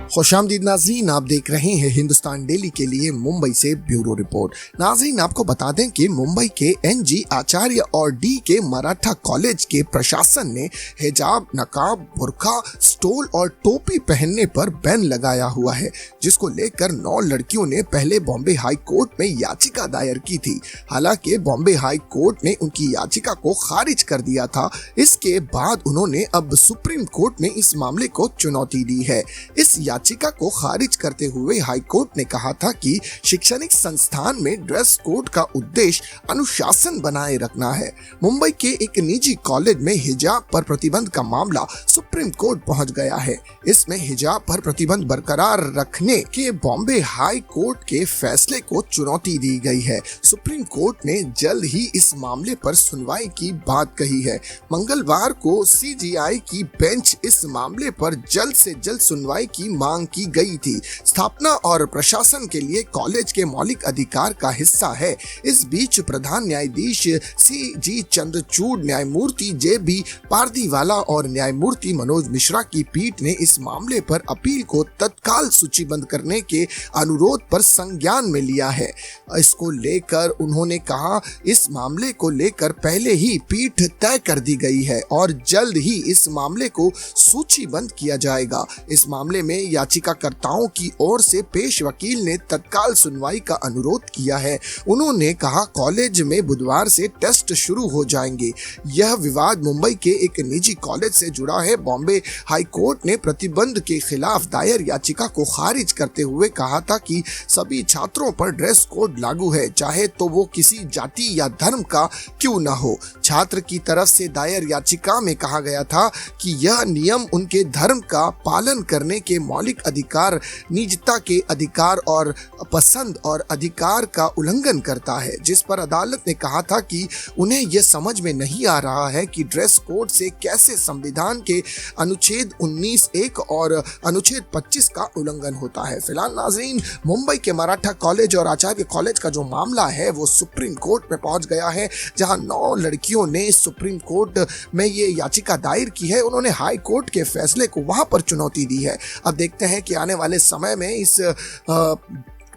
खुशामदीद नाजरीन, आप देख रहे हैं हिंदुस्तान डेली के लिए मुंबई से ब्यूरो रिपोर्ट। नाजरीन, आपको बता दें कि मुंबई के एनजी आचार्य और डी के मराठा कॉलेज के प्रशासन ने हिजाब, नकाब, बुर्का, स्टोल और टोपी पहनने पर बैन लगाया हुआ है, जिसको लेकर 9 लड़कियों ने पहले बॉम्बे हाई कोर्ट में याचिका दायर की थी। हालांकि बॉम्बे हाई कोर्ट ने उनकी याचिका को खारिज कर दिया था। इसके बाद उन्होंने अब सुप्रीम कोर्ट में इस मामले को चुनौती दी है। इस याचिका को खारिज करते हुए हाई कोर्ट ने कहा था कि शैक्षणिक संस्थान में ड्रेस कोड का उद्देश्य अनुशासन बनाए रखना है। मुंबई के एक निजी कॉलेज में हिजाब पर प्रतिबंध का मामला सुप्रीम कोर्ट पहुंच गया है। इसमें हिजाब पर प्रतिबंध बरकरार रखने के बॉम्बे हाई कोर्ट के फैसले को चुनौती दी गई है। सुप्रीम कोर्ट ने जल्द ही इस मामले पर सुनवाई की बात कही है। मंगलवार को सीजीआई की बेंच इस मामले पर जल्द से जल्द सुनवाई की मांग की गई थी। स्थापना और प्रशासन के लिए कॉलेज के मौलिक अधिकार का हिस्सा है। इस बीच प्रधान न्यायाधीश CG चंद्रचूड़, न्यायमूर्ति JB पारदीवाला और न्यायमूर्ति मनोज मिश्रा की पीठ ने इस मामले पर अपील को तत्काल सूचीबद्ध करने के अनुरोध पर संज्ञान में लिया है। इसको लेकर उन्होंने कहा, इस मामले को लेकर पहले ही पीठ तय कर दी गई है और जल्द ही इस मामले को सूचीबद्ध किया जाएगा। इस मामले में याचिकाकर्ताओं की ओर से पेश वकील ने तत्काल सुनवाई का अनुरोध किया है। उन्होंने कहा, कॉलेज में बुधवार से टेस्ट शुरू हो जाएंगे। यह विवाद मुंबई के एक निजी कॉलेज से जुड़ा है। बॉम्बे हाई कोर्ट ने प्रतिबंध के खिलाफ दायर याचिका को खारिज करते हुए कहा था कि सभी छात्रों पर ड्रेस कोड लागू है, चाहे तो वो किसी जाति या धर्म का क्यों न हो। छात्र की तरफ से दायर याचिका में कहा गया था कि यह नियम उनके धर्म का पालन करने के मौलिक अधिकार, निजता के अधिकार और पसंद और अधिकार का उल्लंघन करता है, जिस पर अदालत ने कहा था कि उन्हें यह समझ में नहीं आ रहा है कि ड्रेस कोड से कैसे संविधान के अनुच्छेद 19(1) और अनुच्छेद 25 का उल्लंघन होता है। फिलहाल नाजरीन, मुंबई के मराठा कॉलेज और आचार्य कॉलेज का जो मामला है वो सुप्रीम कोर्ट में पहुंच गया है, जहां 9 लड़कियों ने सुप्रीम कोर्ट में ये याचिका दायर की है। उन्होंने हाई कोर्ट के फैसले को वहां पर चुनौती दी है। अब देखते हैं कि आने वाले समय में इस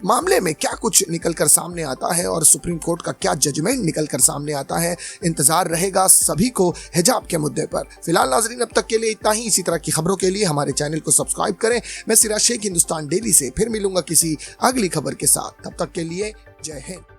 मामले में क्या कुछ निकलकर सामने आता है और सुप्रीम कोर्ट का क्या जजमेंट निकलकर सामने आता है। इंतजार रहेगा सभी को हिजाब के मुद्दे पर। फिलहाल नाजरीन, अब तक के लिए इतना ही। इसी तरह की खबरों के लिए हमारे चैनल को सब्सक्राइब करें। मैं सिराज शेख, हिंदुस्तान डेली से फिर मिलूंगा किसी अगली खबर के साथ। तब तक के लिए जय हिंद।